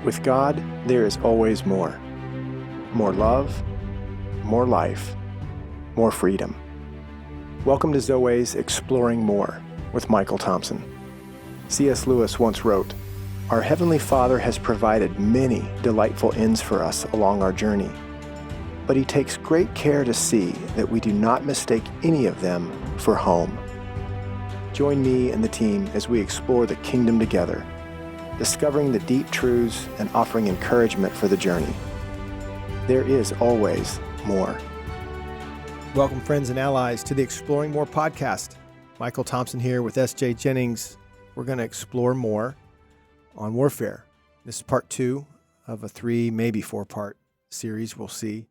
With God, there is always more. More love, more life, more freedom. Welcome to Zoe's Exploring More with Michael Thompson. C.S. Lewis once wrote, "Our Heavenly Father has provided many delightful inns for us along our journey, but He takes great care to see that we do not mistake any of them for home." Join me and the team as we explore the kingdom together, discovering the deep truths and offering encouragement for the journey. There is always more. Welcome, friends and allies, to the Exploring More podcast. Michael Thompson here with S.J. Jennings. We're going to explore more on warfare. This is part 2 of a 3, maybe 4-part series. We'll see.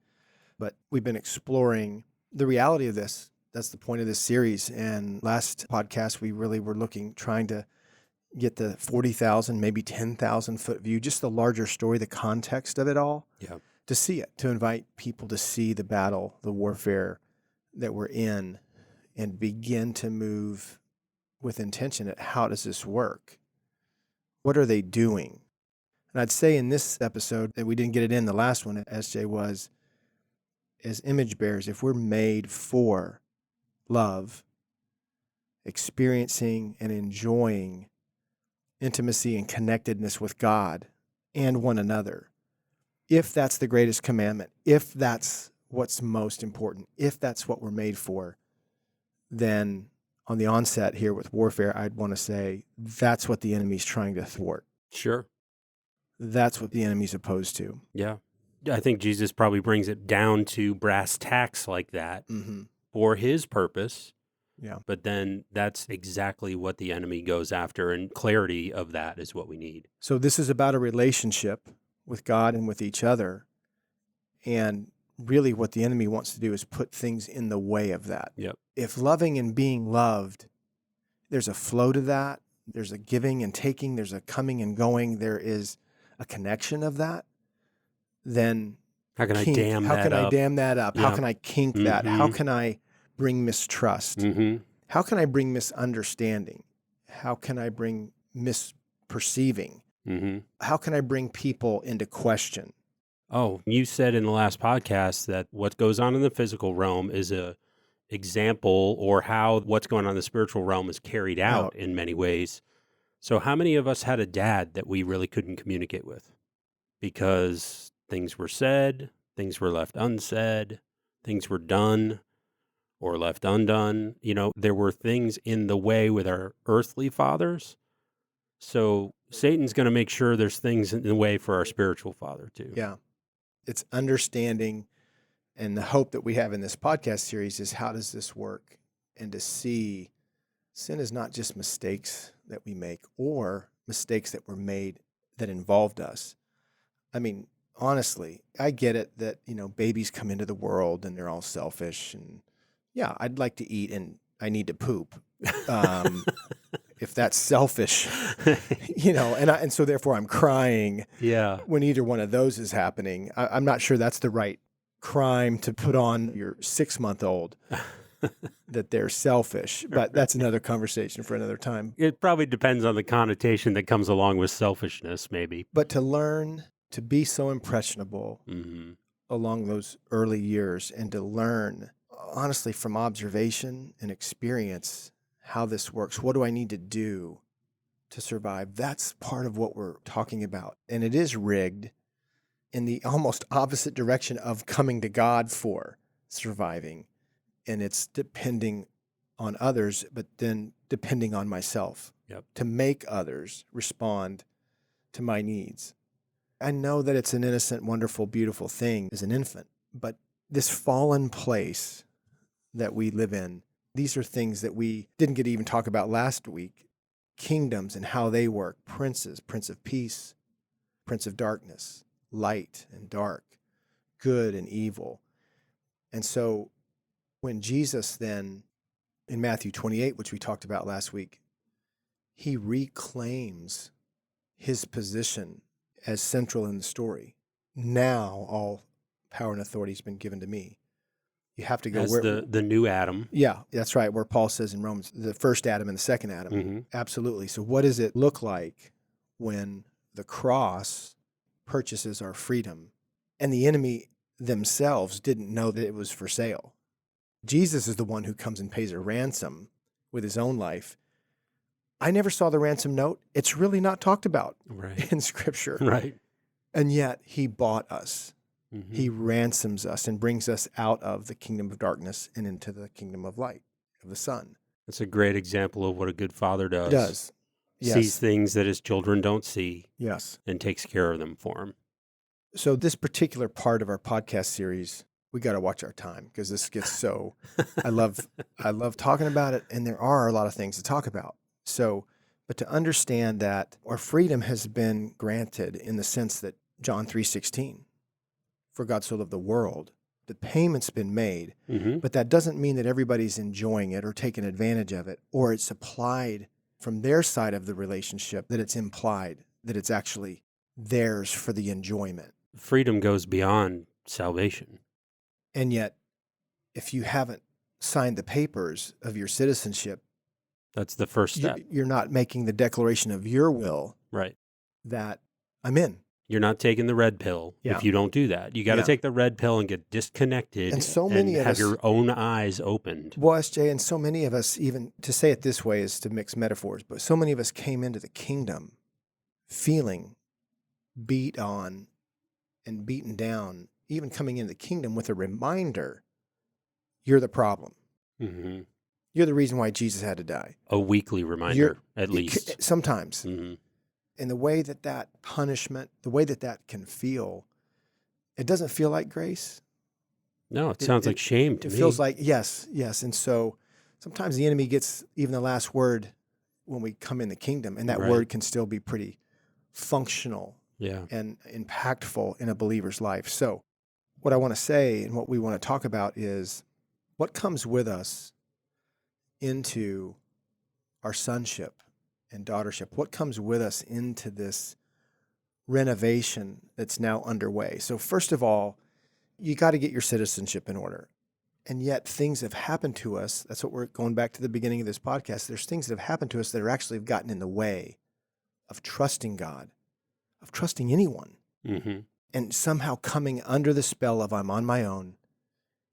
But we've been exploring the reality of this. That's the point of this series. And last podcast, we really were trying to get the 40,000, maybe 10,000 foot view, just the larger story, the context of it all, to see it, to invite people to see the battle, the warfare that we're in, and begin to move with intention at how does this work? What are they doing? And I'd say in this episode, that we didn't get it in the last one, SJ, was as image bearers, if we're made for love, experiencing and enjoying intimacy and connectedness with God and one another, if that's the greatest commandment, if that's what's most important, if that's what we're made for, then on the onset here with warfare, I'd want to say that's what the enemy's trying to thwart. Sure. That's what the enemy's opposed to. Yeah. I think Jesus probably brings it down to brass tacks like that for his purpose. Yeah. But then that's exactly what the enemy goes after, and clarity of that is what we need. So this is about a relationship with God and with each other. And really what the enemy wants to do is put things in the way of that. Yep. If loving and being loved, there's a flow to that. There's a giving and taking. There's a coming and going. There is a connection of that. Then how can I dam that up? How can I dam that up? Yeah. How can I kink that? How can I bring mistrust? How can I bring misunderstanding? How can I bring misperceiving? How can I bring people into question? Oh, you said in the last podcast that what goes on in the physical realm is a example, or how what's going on in the spiritual realm is carried out in many ways. So how many of us had a dad that we really couldn't communicate with because things were said, things were left unsaid, things were done or left undone? You know, there were things in the way with our earthly fathers. So Satan's going to make sure there's things in the way for our spiritual father too. Yeah. It's understanding, and the hope that we have in this podcast series is how does this work? And to see sin is not just mistakes that we make or mistakes that were made that involved us. I mean, honestly, I get it that, babies come into the world and they're all selfish, and yeah, I'd like to eat and I need to poop. If that's selfish, and so therefore I'm crying when either one of those is happening. I'm not sure that's the right crime to put on your 6-month-old, that they're selfish, but that's another conversation for another time. It probably depends on the connotation that comes along with selfishness, maybe. But to learn to be so impressionable along those early years, and to learn, honestly, from observation and experience, how this works. What do I need to do to survive? That's part of what we're talking about. And it is rigged in the almost opposite direction of coming to God for surviving. And it's depending on others, but then depending on myself to make others respond to my needs. I know that it's an innocent, wonderful, beautiful thing as an infant, but this fallen place that we live in, these are things that we didn't get to even talk about last week. Kingdoms and how they work. Princes, Prince of Peace, Prince of Darkness, light and dark, good and evil. And so when Jesus then, in Matthew 28, which we talked about last week, he reclaims his position as central in the story. Now all power and authority has been given to me. You have to go as the new Adam. Yeah, that's right, where Paul says in Romans, the first Adam and the second Adam. Absolutely. So what does it look like when the cross purchases our freedom, and the enemy themselves didn't know that it was for sale. Jesus is the one who comes and pays a ransom with his own life. I never saw the ransom note. It's really not talked about in Scripture. Right. And yet he bought us. Mm-hmm. He ransoms us and brings us out of the kingdom of darkness and into the kingdom of light, of the Son. That's a great example of what a good father does. It does. Yes. Sees things that his children don't see. Yes. And takes care of them for him. So this particular part of our podcast series, we got to watch our time because this gets so, I love talking about it, and there are a lot of things to talk about. So, but to understand that our freedom has been granted in the sense that John 3:16, for God so loved the world, the payment's been made, but that doesn't mean that everybody's enjoying it or taking advantage of it, or it's applied from their side of the relationship, that it's implied that it's actually theirs for the enjoyment. Freedom goes beyond salvation. And yet, if you haven't signed the papers of your citizenship, that's the first step. You're not making the declaration of your will. Right. That I'm in. You're not taking the red pill if you don't do that. You got to take the red pill and get disconnected and so many and of have us, your own eyes opened. Well, SJ, and so many of us, even to say it this way is to mix metaphors, but so many of us came into the kingdom feeling beat on and beaten down, even coming into the kingdom with a reminder, you're the problem. Mm-hmm. You're the reason why Jesus had to die. A weekly reminder, at least. Sometimes. Mm-hmm. And the way that punishment, the way that can feel, it doesn't feel like grace. No, it sounds like shame to me. It feels like, yes. And so sometimes the enemy gets even the last word when we come in the kingdom, and that word can still be pretty functional and impactful in a believer's life. So what I want to say and what we want to talk about is what comes with us into our sonship and daughtership, what comes with us into this renovation that's now underway. So first of all, you got to get your citizenship in order. And yet things have happened to us. That's what we're going back to the beginning of this podcast. There's things that have happened to us that are actually have gotten in the way of trusting God, of trusting anyone, and somehow coming under the spell of I'm on my own.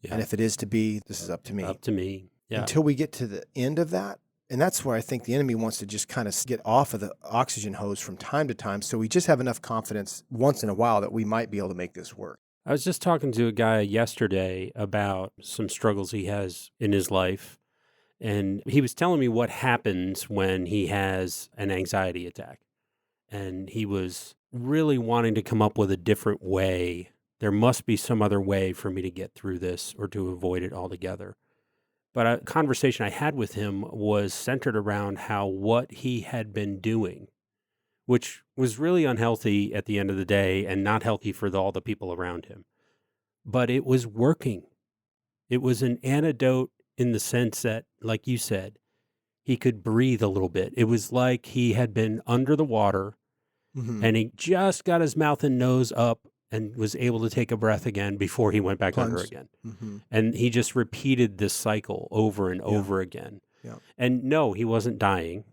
Yeah. And if it is to be, this is up to me. Up to me. Yeah. Until we get to the end of that. And that's where I think the enemy wants to just kind of get off of the oxygen hose from time to time. So we just have enough confidence once in a while that we might be able to make this work. I was just talking to a guy yesterday about some struggles he has in his life. And he was telling me what happens when he has an anxiety attack. And he was really wanting to come up with a different way. There must be some other way for me to get through this or to avoid it altogether. But a conversation I had with him was centered around how what he had been doing, which was really unhealthy at the end of the day and not healthy for all the people around him. But it was working. It was an antidote in the sense that, like you said, he could breathe a little bit. It was like he had been under the water and he just got his mouth and nose up and was able to take a breath again before he went back under again. And he just repeated this cycle over and over again. Yeah. And no, he wasn't dying.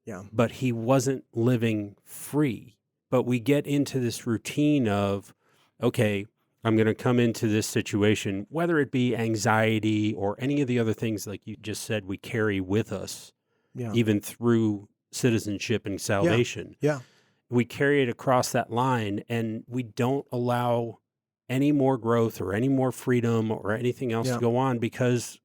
Yeah. But he wasn't living free. But we get into this routine of, okay, I'm going to come into this situation, whether it be anxiety or any of the other things like you just said we carry with us, even through citizenship and salvation. Yeah. We carry it across that line and we don't allow any more growth or any more freedom or anything else to go on because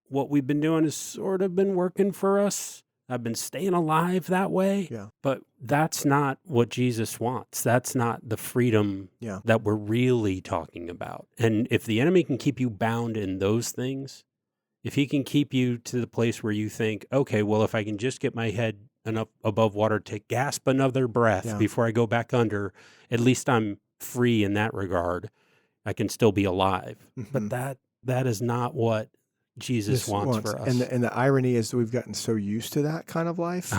what we've been doing has sort of been working for us. I've been staying alive that way. Yeah. But that's not what Jesus wants. That's not the freedom that we're really talking about. And if the enemy can keep you bound in those things, if he can keep you to the place where you think, okay, well, if I can just get my head enough above water to gasp another breath before I go back under, at least I'm free in that regard. I can still be alive. But that is not what Jesus wants for us. And the irony is that we've gotten so used to that kind of life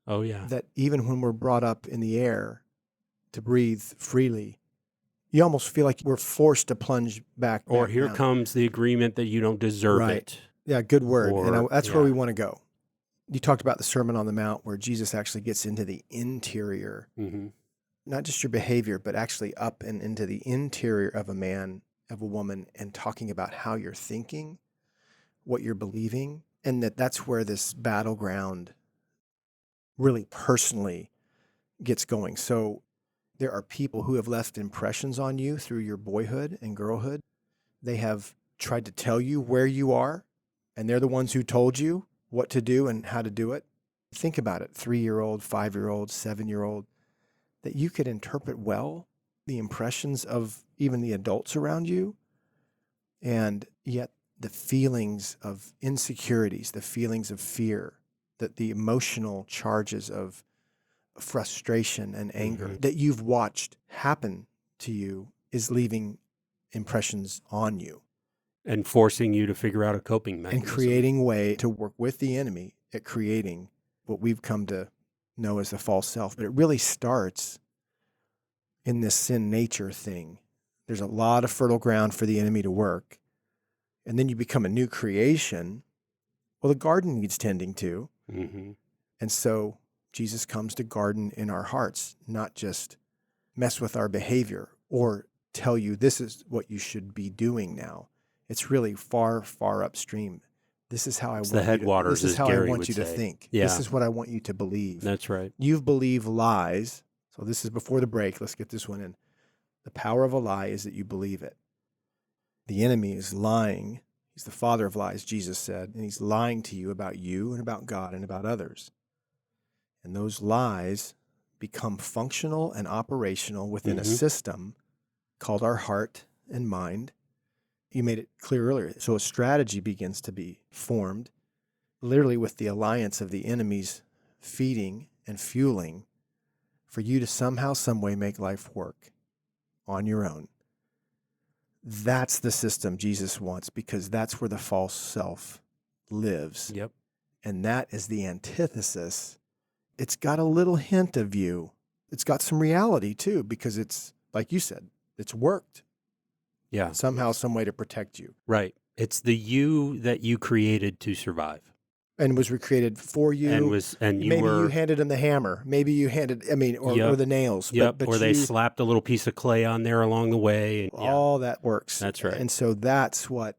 Oh, yeah. that even when we're brought up in the air to breathe freely, you almost feel like we're forced to plunge back. Or here down. Comes the agreement that you don't deserve it. Yeah, good word. And that's where we want to go. You talked about the Sermon on the Mount where Jesus actually gets into the interior not just your behavior, but actually up and into the interior of a man, of a woman, and talking about how you're thinking, what you're believing, and that's where this battleground really personally gets going. So there are people who have left impressions on you through your boyhood and girlhood. They have tried to tell you where you are, and they're the ones who told you what to do and how to do it. Think about it, 3-year-old, 5-year-old, 7-year-old, that you could interpret well the impressions of even the adults around you, and yet the feelings of insecurities, the feelings of fear, that the emotional charges of frustration and anger that you've watched happen to you is leaving impressions on you. And forcing you to figure out a coping mechanism. And creating a way to work with the enemy at creating what we've come to know as the false self. But it really starts in this sin nature thing. There's a lot of fertile ground for the enemy to work. And then you become a new creation. Well, the garden needs tending to. Mm-hmm. And so Jesus comes to garden in our hearts, not just mess with our behavior or tell you this is what you should be doing now. It's really far, far upstream. This is how I want the headwaters, this is how Gary I want would you to say. think. Yeah. This is what I want you to believe. That's right. You've believed lies. So this is before the break. Let's get this one in. The power of a lie is that you believe it. The enemy is lying. He's the father of lies, Jesus said, and he's lying to you about you and about God and about others. And those lies become functional and operational within a system called our heart and mind. You made it clear earlier. So a strategy begins to be formed, literally with the alliance of the enemy's feeding and fueling for you to somehow, some way make life work on your own. That's the system Jesus wants, because that's where the false self lives. Yep. And that is the antithesis. It's got a little hint of you. It's got some reality too, because it's, like you said, it's worked. Yeah. Somehow, some way to protect you. Right. It's the you that you created to survive. And was recreated for you. Maybe you handed him the hammer. Maybe you handed, or the nails. Yep. But they slapped a little piece of clay on there along the way. And, all that works. That's right. And so that's what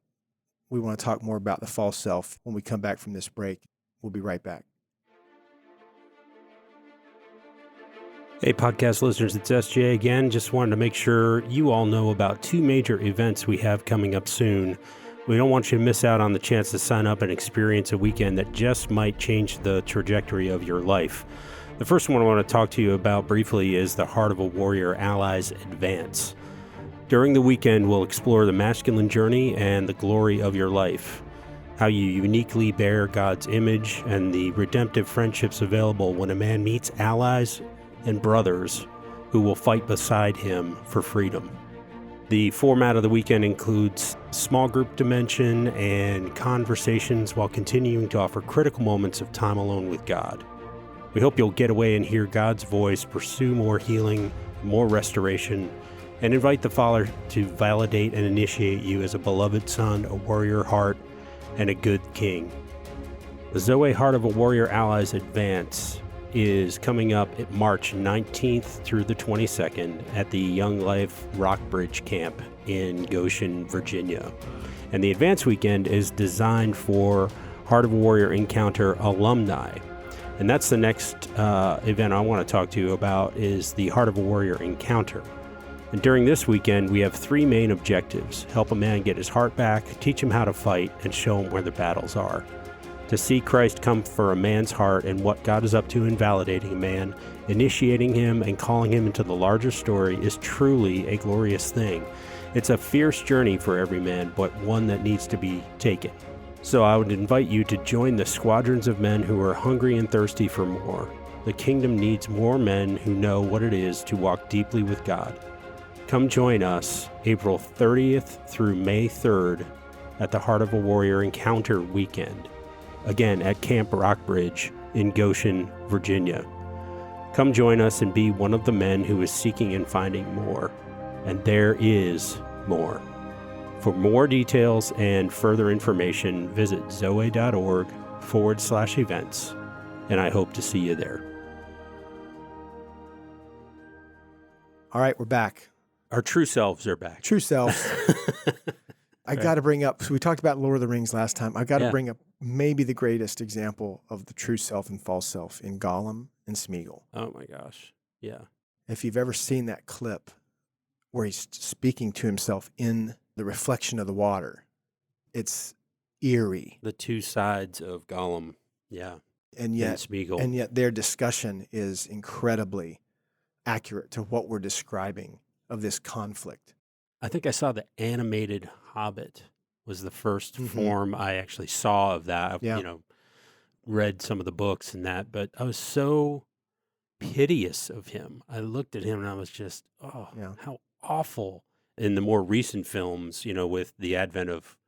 we want to talk more about, the false self, when we come back from this break. We'll be right back. Hey, podcast listeners, it's SJ again. Just wanted to make sure you all know about 2 major events we have coming up soon. We don't want you to miss out on the chance to sign up and experience a weekend that just might change the trajectory of your life. The first one I want to talk to you about briefly is the Heart of a Warrior Allies Advance. During the weekend, we'll explore the masculine journey and the glory of your life, how you uniquely bear God's image, and the redemptive friendships available when a man meets allies and brothers who will fight beside him for freedom. The format of the weekend includes small group dimension and conversations while continuing to offer critical moments of time alone with God. We hope you'll get away and hear God's voice, pursue more healing, more restoration, and invite the Father to validate and initiate you as a beloved son, a warrior heart, and a good king. The Zoe Heart of a Warrior Allies Advance is coming up at March 19th through the 22nd at the Young Life Rockbridge Camp in Goshen, Virginia. And the Advance Weekend is designed for Heart of a Warrior Encounter alumni. And that's the next event I want to talk to you about, is the Heart of a Warrior Encounter. And during this weekend, we have 3 main objectives: help a man get his heart back, teach him how to fight, and show him where the battles are. To see Christ come for a man's heart and what God is up to in validating a man, initiating him and calling him into the larger story is truly a glorious thing. It's a fierce journey for every man, but one that needs to be taken. So I would invite you to join the squadrons of men who are hungry and thirsty for more. The kingdom needs more men who know what it is to walk deeply with God. Come join us April 30th through May 3rd at the Heart of a Warrior Encounter Weekend. Again, at Camp Rockbridge in Goshen, Virginia. Come join us and be one of the men who is seeking and finding more. And there is more. For more details and further information, visit zoe.org/events. And I hope to see you there. All right, we're back. Our true selves are back. True selves. I got to bring up, so we talked about Lord of the Rings last time. I got to bring up maybe the greatest example of the true self and false self in Gollum and Smeagol. Oh my gosh. Yeah. If you've ever seen that clip where he's speaking to himself in the reflection of the water, it's eerie. The two sides of Gollum. Yeah. And yet Smeagol. And yet their discussion is incredibly accurate to what we're describing of this conflict. I think I saw the animated Hobbit was the first form I actually saw of that. I've, read some of the books and that, but I was so piteous of him. I looked at him and I was just, how awful. In the more recent films, with the advent of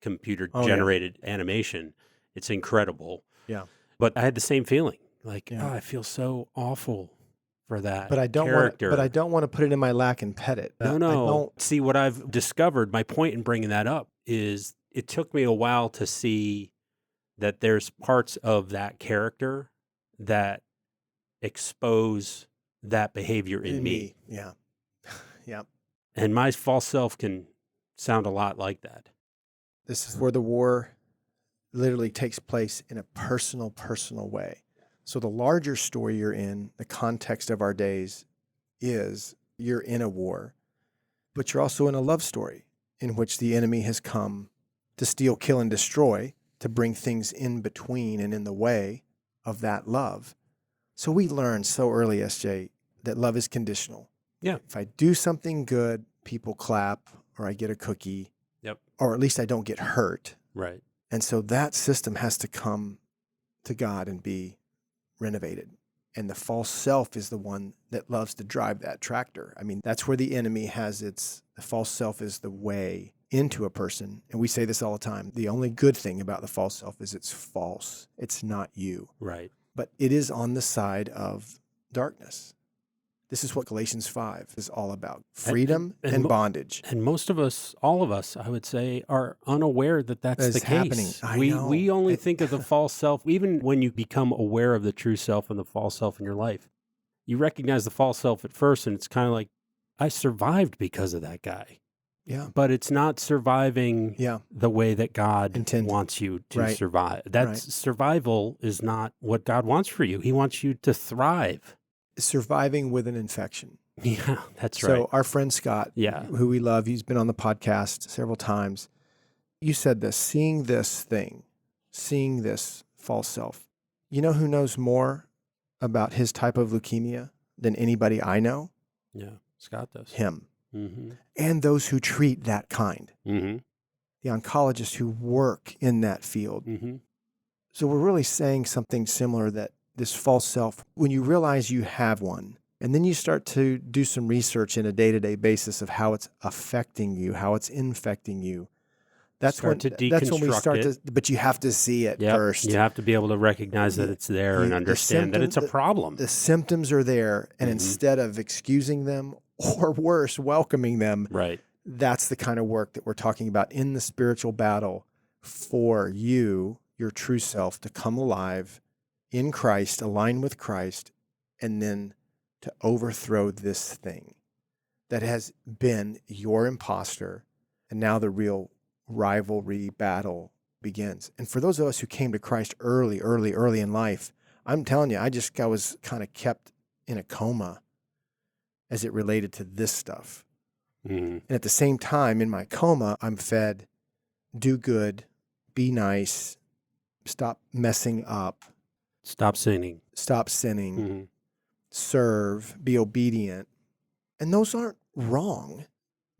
computer-generated animation, it's incredible. Yeah. But I had the same feeling. Like, I feel so awful for that but I don't character. Want, but I don't want to put it in my lap and pet it. No. I don't. See, what I've discovered, my point in bringing that up is it took me a while to see that there's parts of that character that expose that behavior in me. Yeah. Yeah. And my false self can sound a lot like that. This is where the war literally takes place in a personal way. So the larger story you're in, the context of our days is you're in a war, but you're also in a love story in which the enemy has come to steal, kill, and destroy, to bring things in between and in the way of that love. So we learned so early, SJ, that love is conditional. Yeah. If I do something good, people clap, or I get a cookie, or at least I don't get hurt. Right. And so that system has to come to God and be renovated. And the false self is the one that loves to drive that tractor. I mean, that's where the enemy has the false self is the way into a person. And we say this all the time. The only good thing about the false self is it's false. It's not you. Right. But it is on the side of darkness. This is what Galatians 5 is all about. Freedom and bondage. And most of us, all of us, I would say, are unaware that that's the case. Happening. We only think of the false self, even when you become aware of the true self and the false self in your life. You recognize the false self at first, and it's kind of like, I survived because of that guy. Yeah. But it's not surviving the way that God wants you to survive. Survival is not what God wants for you. He wants you to thrive. Surviving with an infection. Yeah, that's right. So our friend Scott, who we love, he's been on the podcast several times. You said this, seeing this false self. You know who knows more about his type of leukemia than anybody I know? Yeah, Scott does. Him. Mm-hmm. And those who treat that kind. Mm-hmm. The oncologists who work in that field. Mm-hmm. So we're really saying something similar, that this false self, when you realize you have one, and then you start to do some research in a day-to-day basis of how it's affecting you, how it's infecting you. That's when we start to, but you have to see it first. You have to be able to recognize that it's there and understand that it's a problem. The symptoms are there, and instead of excusing them or worse, welcoming them, that's the kind of work that we're talking about in the spiritual battle for you, your true self, to come alive in Christ, align with Christ, and then to overthrow this thing that has been your imposter, and now the real rivalry battle begins. And for those of us who came to Christ early in life, I'm telling you, I was kind of kept in a coma as it related to this stuff. Mm-hmm. And at the same time, in my coma, I'm fed, do good, be nice, stop messing up, stop sinning, mm-hmm. serve, be obedient. And those aren't wrong,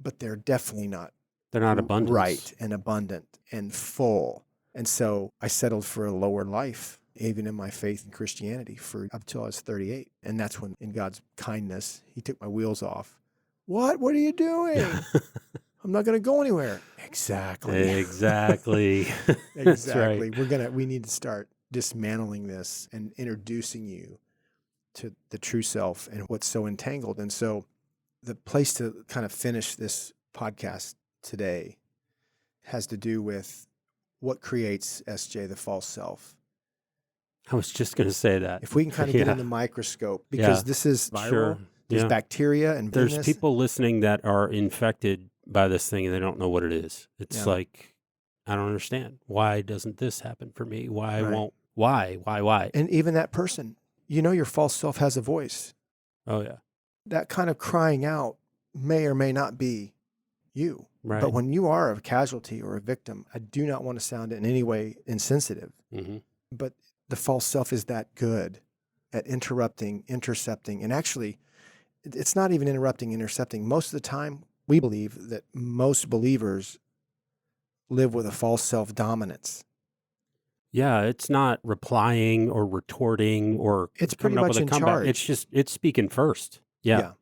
but they're definitely not. They're not abundant. Right, and abundant and full. And so I settled for a lower life, even in my faith in Christianity, for up till I was 38. And that's when, in God's kindness, he took my wheels off. What are you doing? I'm not going to go anywhere. Exactly. Exactly. Exactly. Right. We need to start dismantling this and introducing you to the true self and what's so entangled. And so the place to kind of finish this podcast today has to do with what creates, SJ, the false self. I was just going to say that. If we can kind of get in the microscope, because this is viral. Sure. There's Yeah. bacteria and There's Venus. people listening that are infected by this thing and they don't know what it is. It's Yeah. like, I don't understand. Why doesn't this happen for me? Why Right. won't, why? And even that person, your false self has a voice. Oh, yeah. That kind of crying out may or may not be you. Right. But when you are a casualty or a victim, I do not want to sound in any way insensitive, Mm-hmm. but the false self is that good at interrupting, intercepting, and actually, it's not even interrupting, intercepting. Most of the time, we believe that most believers live with a false self dominance. Yeah, it's not replying or retorting or It's coming pretty up much with a in comeback. charge. It's speaking first. Yeah.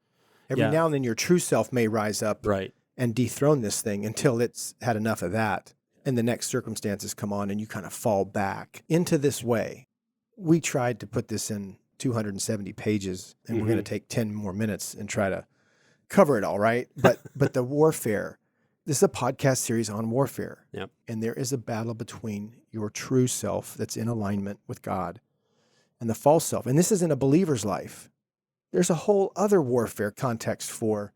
Every Yeah. now and then, your true self may rise up Right. and dethrone this thing until it's had enough of that. And the next circumstances come on and you kind of fall back into this way. We tried to put this in 270 pages and we're going to take 10 more minutes and try to cover it all, right? But the warfare, this is a podcast series on warfare. Yep. And there is a battle between your true self that's in alignment with God and the false self. And this is in a believer's life. There's a whole other warfare context for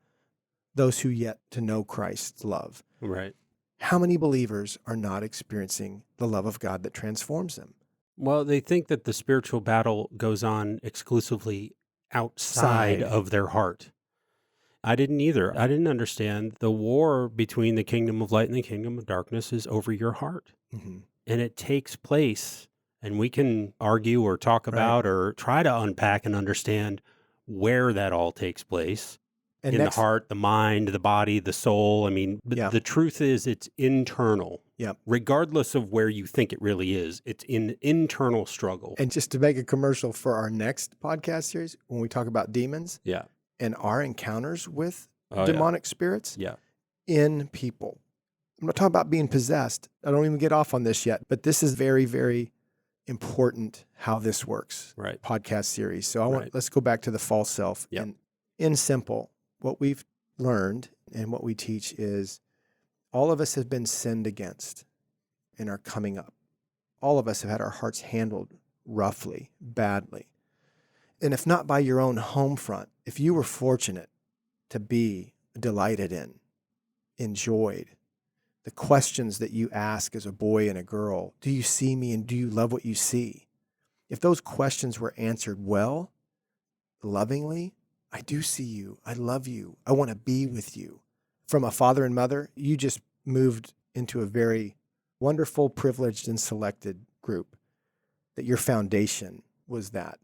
those who yet to know Christ's love. Right. How many believers are not experiencing the love of God that transforms them? Well, they think that the spiritual battle goes on exclusively outside Side. of their heart. I didn't either. I didn't understand the war between the kingdom of light and the kingdom of darkness is over your heart. Mm-hmm. And it takes place, and we can argue or talk about or try to unpack and understand where that all takes place. And In the heart, the mind, the body, the soul. I mean, the truth is it's internal. Yep. Regardless of where you think it really is, it's an internal struggle. And just to make a commercial for our next podcast series, when we talk about demons Yeah. and our encounters with Oh, demonic spirits Yeah. in people. I'm not talking about being possessed. I don't even get off on this yet, but this is very, very important how this works. Right. Podcast series. So Right. let's go back to the false self. Yep. And in simple, what we've learned and what we teach is all of us have been sinned against and are coming up. All of us have had our hearts handled roughly, badly. And if not by your own home front, if you were fortunate to be delighted in, enjoyed, the questions that you ask as a boy and a girl, do you see me and do you love what you see? If those questions were answered well, lovingly, I do see you. I love you. I want to be with you. From a father and mother, you just moved into a very wonderful, privileged, and selected group, that your foundation was that.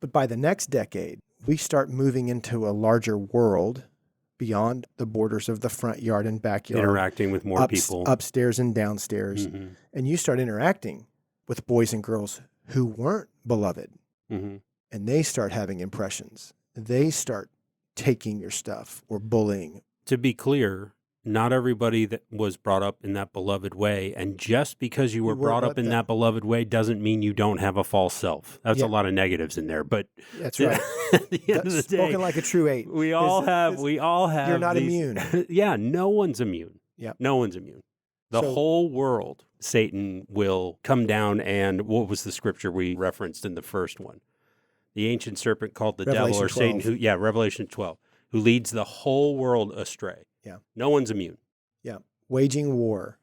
But by the next decade, we start moving into a larger world beyond the borders of the front yard and backyard. Interacting with more people. Upstairs and downstairs. Mm-hmm. And you start interacting with boys and girls who weren't beloved. Mm-hmm. And they start having impressions. They start taking your stuff or bullying. To be clear, not everybody that was brought up in that beloved way, and just because you were brought up in that beloved way doesn't mean you don't have a false self. That's a lot of negatives in there, but that's right. At the end of the day, spoken like a true eight. We all have. You're not immune. Yeah, no one's immune. Yep. No one's immune. The whole world, Satan will come down, and what was the scripture we referenced in the first one? The ancient serpent called the devil, or 12. Satan, Revelation 12, who leads the whole world astray. Yeah. No one's immune. Yeah. Waging war.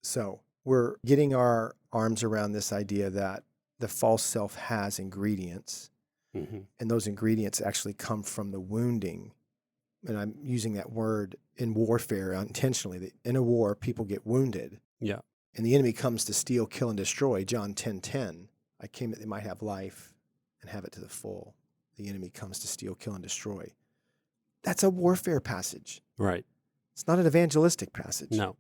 So we're getting our arms around this idea that the false self has ingredients, and those ingredients actually come from the wounding. And I'm using that word in warfare intentionally. That in a war, people get wounded. Yeah. And the enemy comes to steal, kill, and destroy. John 10:10. I came that they might have life and have it to the full. The enemy comes to steal, kill, and destroy. That's a warfare passage. Right. It's not an evangelistic passage. No,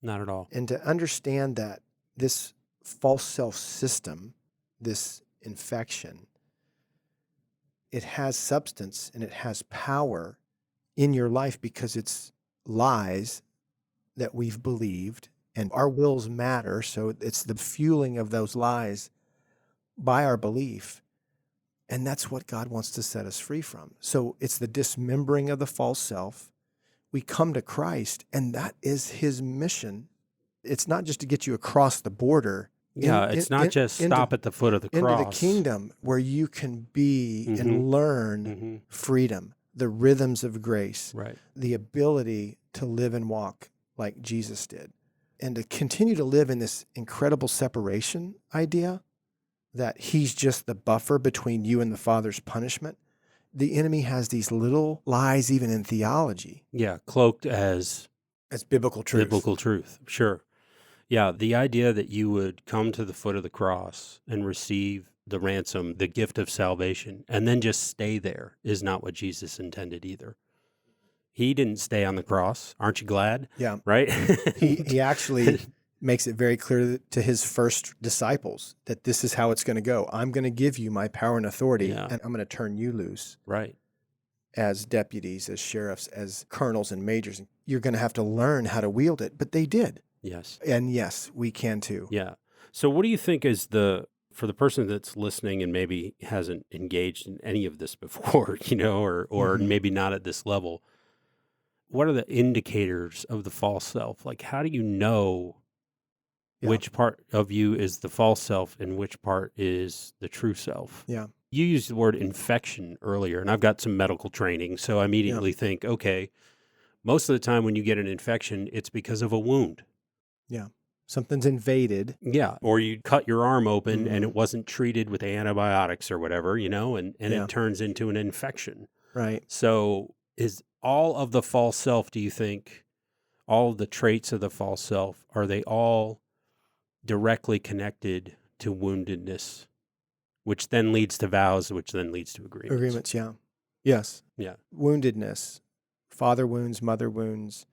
not at all. And to understand that this false self system, this infection, it has substance and it has power in your life because it's lies that we've believed, and our wills matter. So it's the fueling of those lies by our belief. And that's what God wants to set us free from. So it's the dismembering of the false self. We come to Christ, and that is his mission. It's not just to get you across the border Yeah, it's not just stop at the foot of the cross. Into the kingdom where you can be and learn freedom, the rhythms of grace, Right. the ability to live and walk like Jesus did, and to continue to live in this incredible separation idea that he's just the buffer between you and the Father's punishment. The enemy has these little lies, even in theology. Yeah, cloaked as biblical truth. Biblical truth, sure. Yeah, the idea that you would come to the foot of the cross and receive the ransom, the gift of salvation, and then just stay there is not what Jesus intended either. He didn't stay on the cross. Aren't you glad? Yeah. Right? He actually makes it very clear to his first disciples that this is how it's going to go. I'm going to give you my power and authority, and I'm going to turn you loose. Right. As deputies, as sheriffs, as colonels and majors. You're going to have to learn how to wield it, but they did. Yes. And yes, we can too. Yeah. So what do you think is for the person that's listening and maybe hasn't engaged in any of this before, or maybe not at this level, what are the indicators of the false self? Like, how do you know which part of you is the false self and which part is the true self? Yeah. You used the word infection earlier, and I've got some medical training, so I immediately think, okay, most of the time when you get an infection, it's because of a wound. Yeah. Something's invaded. Yeah. Or you cut your arm open and it wasn't treated with antibiotics or whatever, and it turns into an infection. Right. So is all of the false self, do you think, all of the traits of the false self, are they all directly connected to woundedness, which then leads to vows, which then leads to agreements? Agreements, yeah. Yes. Yeah. Woundedness, father wounds, mother wounds.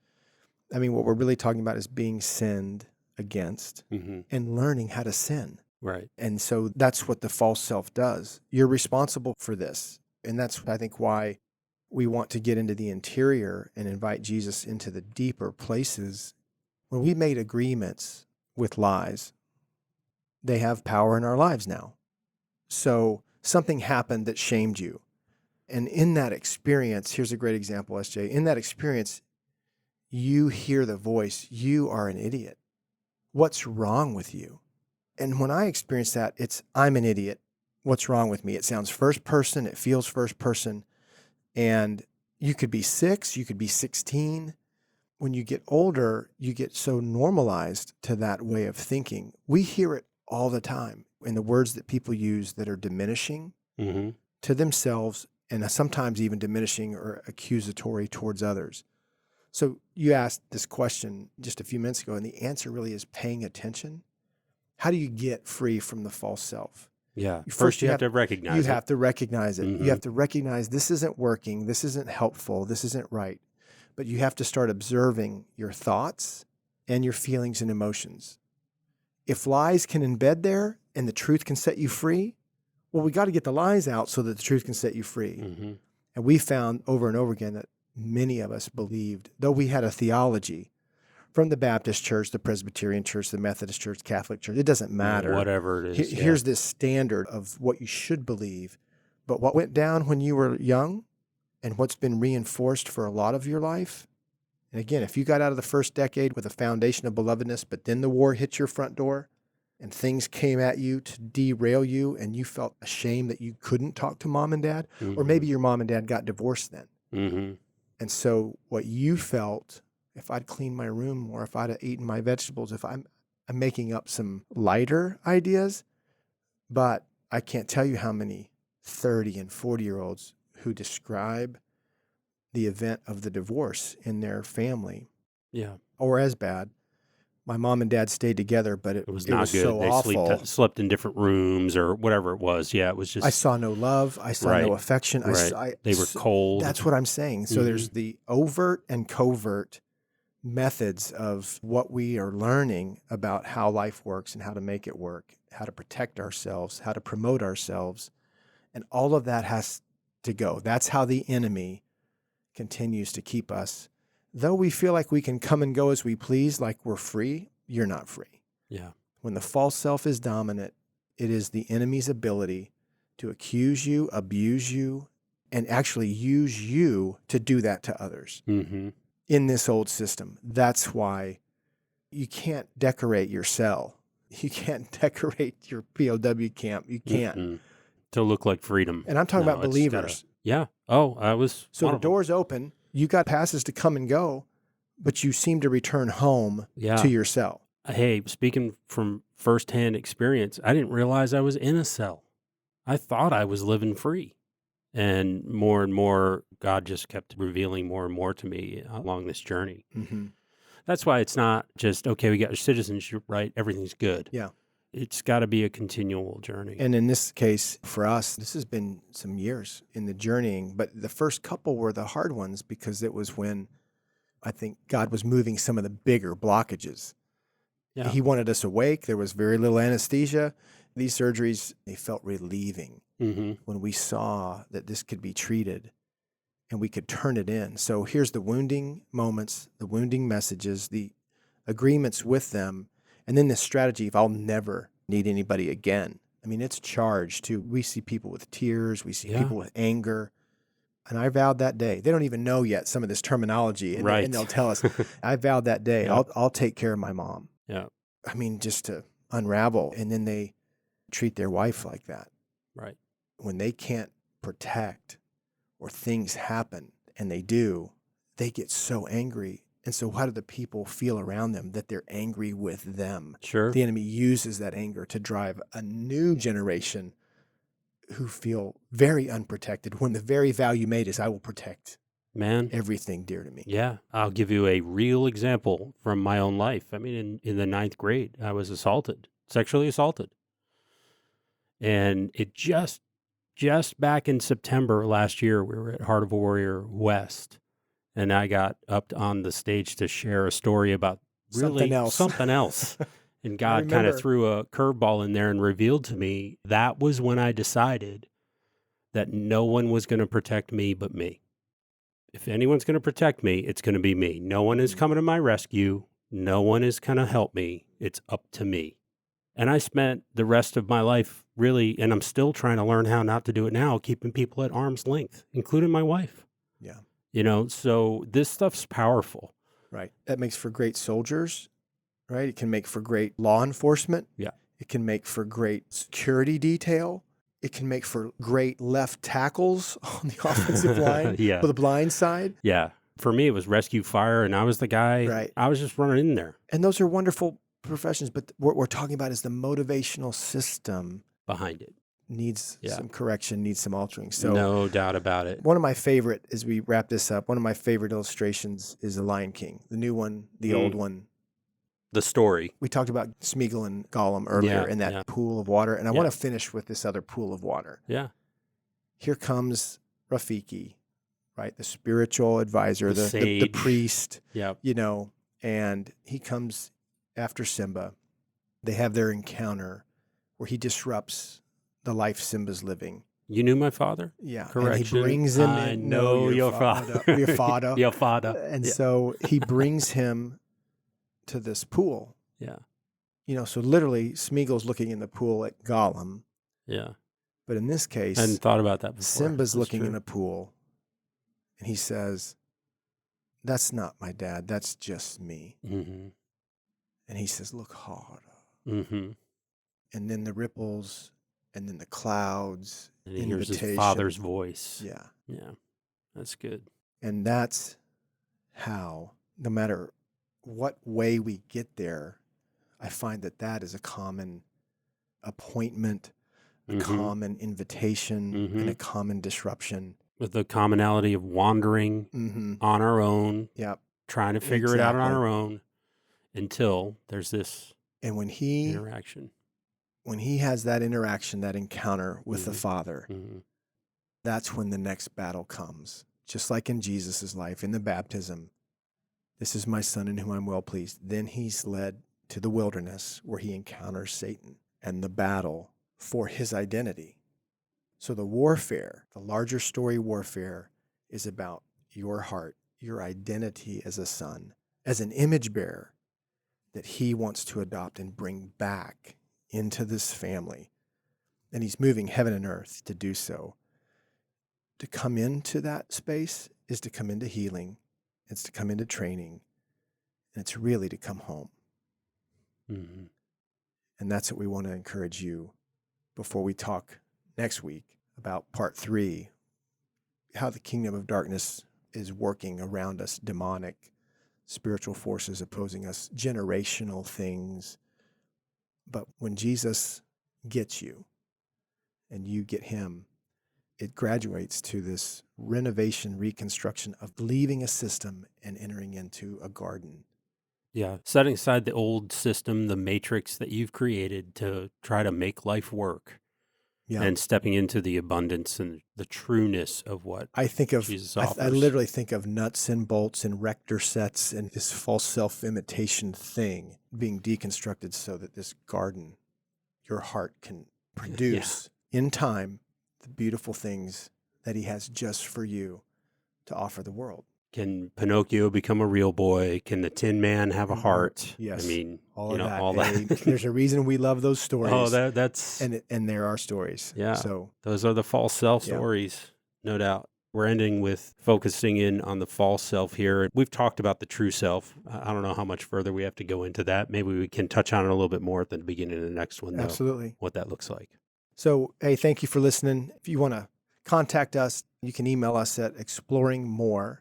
I mean, what we're really talking about is being sinned against and learning how to sin. Right. And so that's what the false self does. You're responsible for this. And that's, I think, why we want to get into the interior and invite Jesus into the deeper places. When we made agreements with lies, they have power in our lives now. So something happened that shamed you. And in that experience, here's a great example, SJ. In that experience, you hear the voice, you are an idiot. What's wrong with you? And when I experience that, it's, I'm an idiot. What's wrong with me? It sounds first person. It feels first person. And you could be 6, you could be 16. When you get older, you get so normalized to that way of thinking. We hear it all the time in the words that people use that are diminishing to themselves and sometimes even diminishing or accusatory towards others. So you asked this question just a few minutes ago, and the answer really is paying attention. How do you get free from the false self? Yeah. First, you have to recognize it. You have to recognize it. You have to recognize this isn't working. This isn't helpful. This isn't right. But you have to start observing your thoughts and your feelings and emotions. If lies can embed there and the truth can set you free, well, we got to get the lies out so that the truth can set you free. And we found over and over again that many of us believed, though we had a theology from the Baptist church, the Presbyterian church, the Methodist church, Catholic church, it doesn't matter. Whatever it is. Here's this standard of what you should believe. But what went down when you were young and what's been reinforced for a lot of your life, and again, if you got out of the first decade with a foundation of belovedness, but then the war hit your front door and things came at you to derail you and you felt ashamed that you couldn't talk to mom and dad, or maybe your mom and dad got divorced then. And so what you felt, if I'd cleaned my room more, if I'd have eaten my vegetables, if I'm making up some lighter ideas, but I can't tell you how many 30 and 40-year-olds who describe the event of the divorce in their family. Yeah. Or as bad. My mom and dad stayed together, but it was not good. So they awful. Slept in different rooms or whatever it was. Yeah, it was just... I saw no love. I saw no affection. They were cold. That's what I'm saying. So there's the overt and covert methods of what we are learning about how life works and how to make it work, how to protect ourselves, how to promote ourselves. And all of that has to go. That's how the enemy continues to keep us. Though we feel like we can come and go as we please, like we're free, you're not free. Yeah. When the false self is dominant, it is the enemy's ability to accuse you, abuse you, and actually use you to do that to others. In this old system. That's why you can't decorate your cell You can't decorate your POW camp. You can't. Mm-mm. To look like freedom. And I'm talking No, about it's believers. yeah. Oh, I was So one the of them. door's open. You got passes to come and go, but you seem to return home Yeah. to your cell. Hey, speaking from firsthand experience, I didn't realize I was in a cell. I thought I was living free. And more, God just kept revealing more and more to me along this journey. Mm-hmm. That's why it's not just, okay, we got your citizenship right, everything's good. Yeah. It's got to be a continual journey. And in this case, for us, this has been some years in the journeying, but the first couple were the hard ones because it was when I think God was moving some of the bigger blockages. Yeah. He wanted us awake. There was very little anesthesia. These surgeries, they felt relieving Mm-hmm. when we saw that this could be treated and we could turn it in. So here's the wounding moments, the wounding messages, the agreements with them, and then this strategy of I'll never need anybody again. I mean, it's charged too. We see people with tears. We see Yeah. people with anger. And I vowed that day. They don't even know yet some of this terminology, and, Right. and they'll tell us, I vowed that day, Yeah. I'll take care of my mom. Yeah. I mean, just to unravel. And then they treat their wife like that. Right. When they can't protect or things happen, and they do, they get so angry. And so how do the people feel around them? That they're angry with them. Sure. The enemy uses that anger to drive a new generation who feel very unprotected when the very vow you made is, I will protect Man. everything dear to me. Yeah. I'll give you a real example from my own life. I mean, in the 9th grade, I was sexually assaulted. And it just back in September last year, we were at Heart of a Warrior West. And I got up on the stage to share a story about really something else. And God kind of threw a curveball in there and revealed to me that was when I decided that no one was going to protect me but me. If anyone's going to protect me, it's going to be me. No one is coming to my rescue. No one is going to help me. It's up to me. And I spent the rest of my life really, and I'm still trying to learn how not to do it now, keeping people at arm's length, including my wife. Yeah. You know, so this stuff's powerful. Right. That makes for great soldiers, right? It can make for great law enforcement. Yeah. It can make for great security detail. It can make for great left tackles on the offensive line. Yeah. For the blind side. Yeah. For me, it was rescue fire, and I was the guy. Right. I was just running in there. And those are wonderful professions, but what we're talking about is the motivational system Behind it. needs some correction, needs some altering. So no doubt about it. one of my favorite, as we wrap this up, one of my favorite illustrations is The Lion King, the new one, the old one. The story. We talked about Smeagol and Gollum earlier in that pool of water, and I want to finish with this other pool of water. Yeah. Here comes Rafiki, right? The spiritual advisor, the priest, you know, and he comes after Simba. They have their encounter where he disrupts the life Simba's living. You knew my father? Yeah. Correction. And he brings him in. I know your father. Your father. Your father. And so he brings him to this pool. Yeah. You know, so literally Smeagol's looking in the pool at Gollum. Yeah. But in this case, I hadn't thought about that before. Simba's looking in a pool and he says, that's not my dad. That's just me. Mm-hmm. And he says, look harder. Mm-hmm. And then the ripples and then the clouds. And he hears his father's voice. Yeah. Yeah. That's good. And that's how, no matter what way we get there, I find that is a common appointment, a common invitation, and a common disruption. With the commonality of wandering on our own, trying to figure it out on our own until there's this interaction. When he has that interaction, that encounter with the Father, that's when the next battle comes. Just like in Jesus' life, in the baptism, this is my son in whom I'm well pleased. Then he's led to the wilderness where he encounters Satan and the battle for his identity. So the warfare, the larger story warfare, is about your heart, your identity as a son, as an image bearer that he wants to adopt and bring back into this family. And he's moving heaven and earth to do so. To come into that space is to come into healing. It's to come into training. And it's really to come home. Mm-hmm. And that's what we want to encourage you before we talk next week about part 3, how the kingdom of darkness is working around us, demonic, spiritual forces opposing us, generational things. But when Jesus gets you and you get him, it graduates to this renovation, reconstruction of leaving a system and entering into a garden. Yeah. Setting aside the old system, the matrix that you've created to try to make life work, Yeah. and stepping into the abundance and the trueness of what I think of, Jesus I offers. literally think of nuts and bolts and rector sets and this false self-imitation thing being deconstructed so that this garden, your heart, can produce in time the beautiful things that he has just for you to offer the world. Can Pinocchio become a real boy? Can the Tin Man have a heart? Yes. I mean, All you of know, that. all that. There's a reason we love those stories. Oh, that's and there are stories. yeah. So Those are the false self Yeah. stories, no doubt. We're ending with focusing in on the false self here. We've talked about the true self. I don't know how much further we have to go into that. Maybe we can touch on it a little bit more at the beginning of the next one, though, absolutely. what that looks like. So, hey, thank you for listening. If you want to contact us, you can email us at exploringmore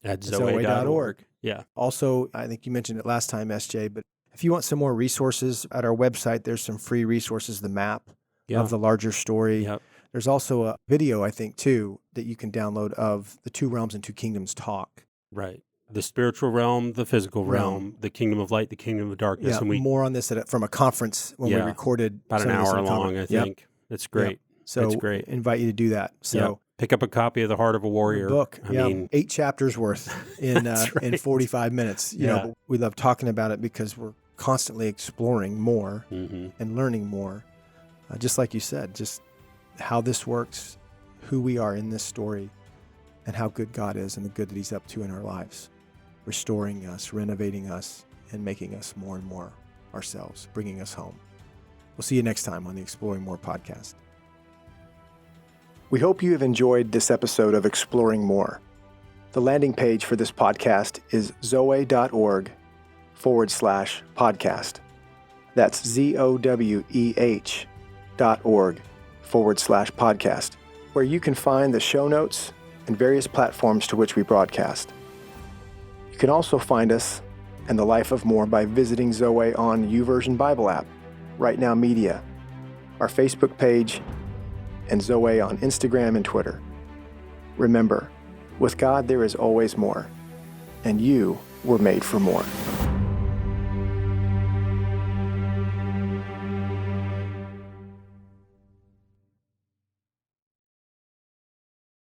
At Zoe.org. zoe.org. Yeah. Also, I think you mentioned it last time, SJ, but if you want some more resources at our website, there's some free resources, the map of the larger story. Yep. There's also a video, I think, too, that you can download of the Two Realms and Two Kingdoms talk. Right. The spiritual realm, the physical realm, the kingdom of light, the kingdom of darkness. Yeah, And we more on this from a conference when we recorded. about an some of this hour in a long, conference. I Yep. think. It's great. So It's great. invite you to do that. So Yep. Pick up a copy of The Heart of a Warrior. book, I mean, 8 chapters worth in That's in right. 45 minutes. You Yeah. know, but we love talking about it because we're constantly exploring more mhm. and learning more. Just like you said, just how this works, who we are in this story, and how good God is and the good that he's up to in our lives, restoring us, renovating us, and making us more and more ourselves, bringing us home. We'll see you next time on the Exploring More podcast. We hope you have enjoyed this episode of Exploring More. The landing page for this podcast is zoe.org/podcast. That's ZOWEH.org/podcast, where you can find the show notes and various platforms to which we broadcast. You can also find us and the Life of More by visiting Zoe on YouVersion Bible app, Right Now Media, our Facebook page, and Zoe on Instagram and Twitter. Remember, with God there is always more, and you were made for more.